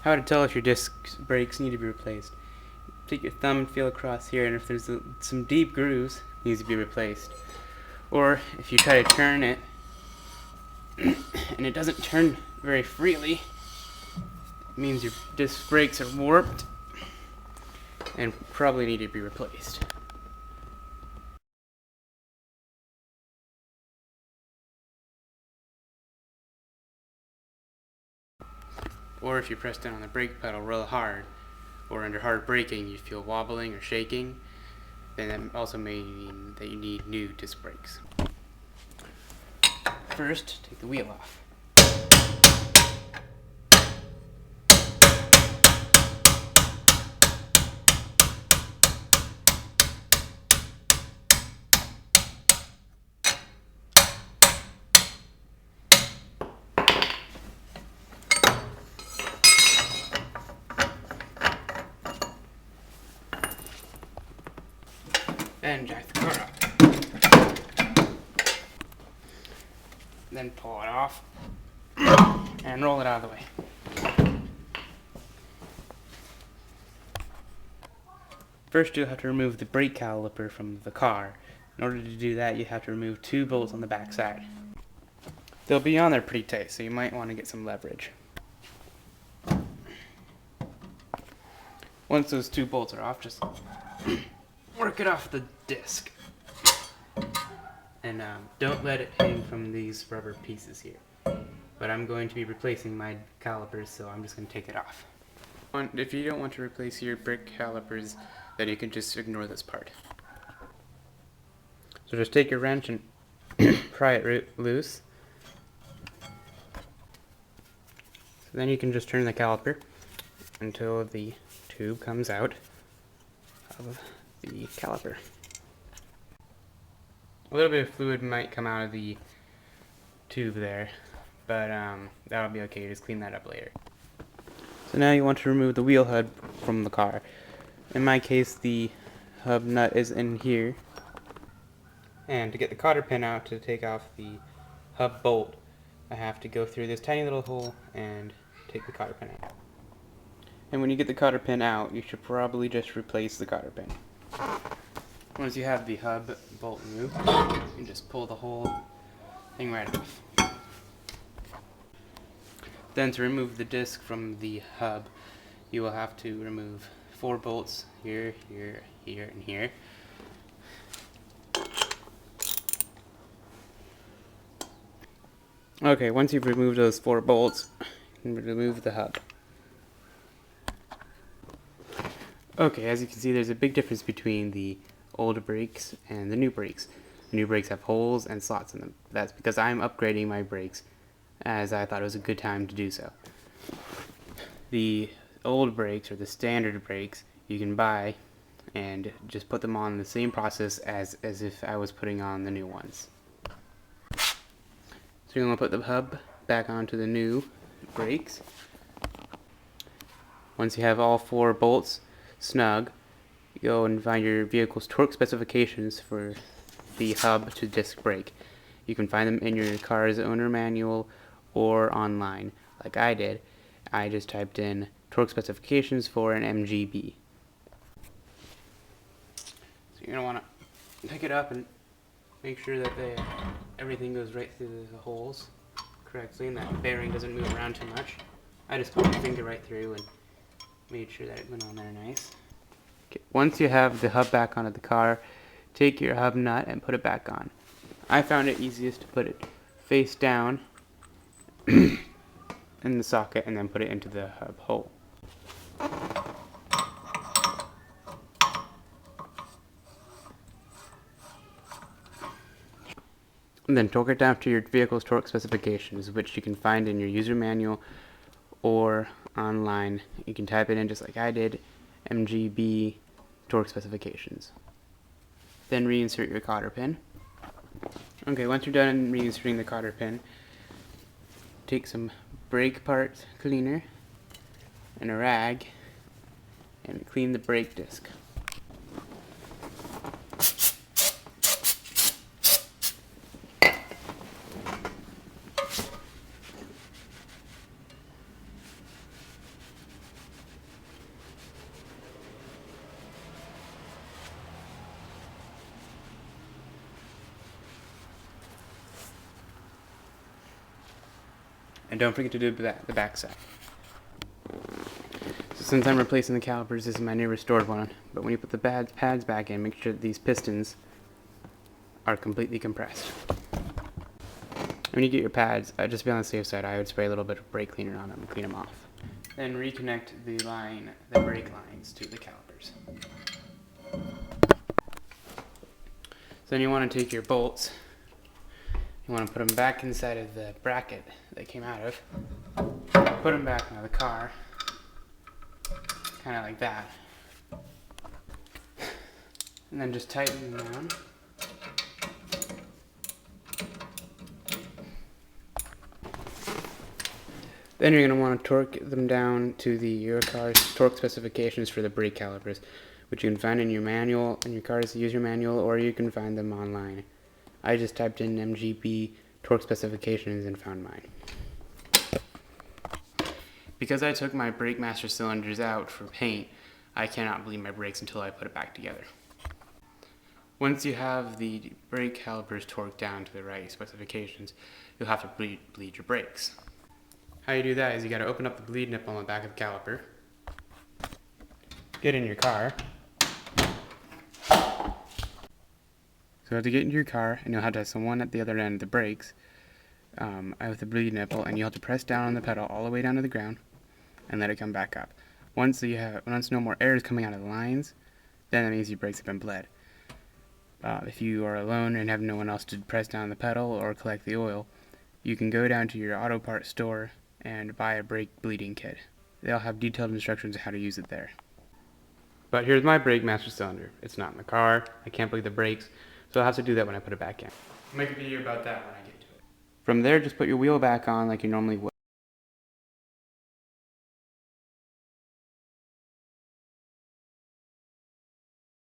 How to tell if your disc brakes need to be replaced. Take your thumb and feel across here, and if there's some deep grooves, it needs to be replaced. Or if you try to turn it and it doesn't turn very freely, it means your disc brakes are warped and probably need to be replaced. Or if you press down on the brake pedal real hard, or under hard braking you feel wobbling or shaking, then that also may mean that you need new disc brakes. First, take the wheel off. Then jack the car up. Then pull it off and roll it out of the way. First, you'll have to remove the brake caliper from the car. In order to do that, you have to remove 2 bolts on the back side. They'll be on there pretty tight, so you might want to get some leverage. Once those 2 bolts are off, just work it off the disc. And don't let it hang from these rubber pieces here. But I'm going to be replacing my calipers, so I'm just going to take it off. If you don't want to replace your brake calipers, then you can just ignore this part. So just take your wrench and pry it loose. So then you can just turn the caliper until the tube comes out of the caliper. A little bit of fluid might come out of the tube there, but that'll be okay. Just clean that up later. So now you want to remove the wheel hub from the car. In my case, the hub nut is in here. And to get the cotter pin out to take off the hub bolt, I have to go through this tiny little hole and take the cotter pin out. And when you get the cotter pin out, you should probably just replace the cotter pin. Once you have the hub bolt removed, you can just pull the whole thing right off. Then to remove the disc from the hub, you will have to remove 4 bolts here, here, here, and here. Okay, once you've removed those 4 bolts, you can remove the hub. Okay, as you can see, there's a big difference between the old brakes and the new brakes. The new brakes have holes and slots in them. That's because I'm upgrading my brakes, as I thought it was a good time to do so. The old brakes, or the standard brakes, you can buy and just put them on the same process as if I was putting on the new ones. So you're going to put the hub back onto the new brakes. Once you have all 4 bolts snug, go and find your vehicle's torque specifications for the hub to disc brake. You can find them in your car's owner manual or online, like I did. I just typed in torque specifications for an MGB. So you're going to want to pick it up and make sure that everything goes right through the holes correctly and that bearing doesn't move around too much. I just put my finger right through and made sure that it went on there nice. Okay, once you have the hub back onto the car, take your hub nut and put it back on. I found it easiest to put it face down in the socket and then put it into the hub hole. And then torque it down to your vehicle's torque specifications, which you can find in your user manual or online. You can type it in just like I did, MGB torque specifications. Then reinsert your cotter pin. Okay, once you're done reinserting the cotter pin, take some brake parts cleaner and a rag and clean the brake disc. And don't forget to do the back side. So since I'm replacing the calipers, this is my new restored one, but when you put the pads back in, make sure that these pistons are completely compressed. When you get your pads, just be on the safe side, I would spray a little bit of brake cleaner on them and clean them off. Then reconnect the brake lines to the calipers. So then you want to take your bolts, you want to put them back inside of the bracket they came out of, put them back into the car, kind of like that, and then just tighten them down. Then you're going to want to torque them down to your car's torque specifications for the brake calipers, which you can find in your manual, in your car's user manual, or you can find them online. I just typed in MGB torque specifications and found mine. Because I took my brake master cylinders out for paint, I cannot bleed my brakes until I put it back together. Once you have the brake calipers torqued down to the right specifications, you'll have to bleed your brakes. How you do that is you got to open up the bleed nipple on the back of the caliper, get in your car. So you have to get into your car, and you'll have to have someone at the other end of the brakes with the bleed nipple, and you'll have to press down on the pedal all the way down to the ground and let it come back up. Once no more air is coming out of the lines, then that means your brakes have been bled. If you are alone and have no one else to press down the pedal or collect the oil, you can go down to your auto parts store and buy a brake bleeding kit. They'll have detailed instructions on how to use it there. But here's my brake master cylinder. It's not in the car. I can't bleed the brakes, so I'll have to do that when I put it back in. I'll make a video about that when I get to it. From there, just put your wheel back on like you normally would.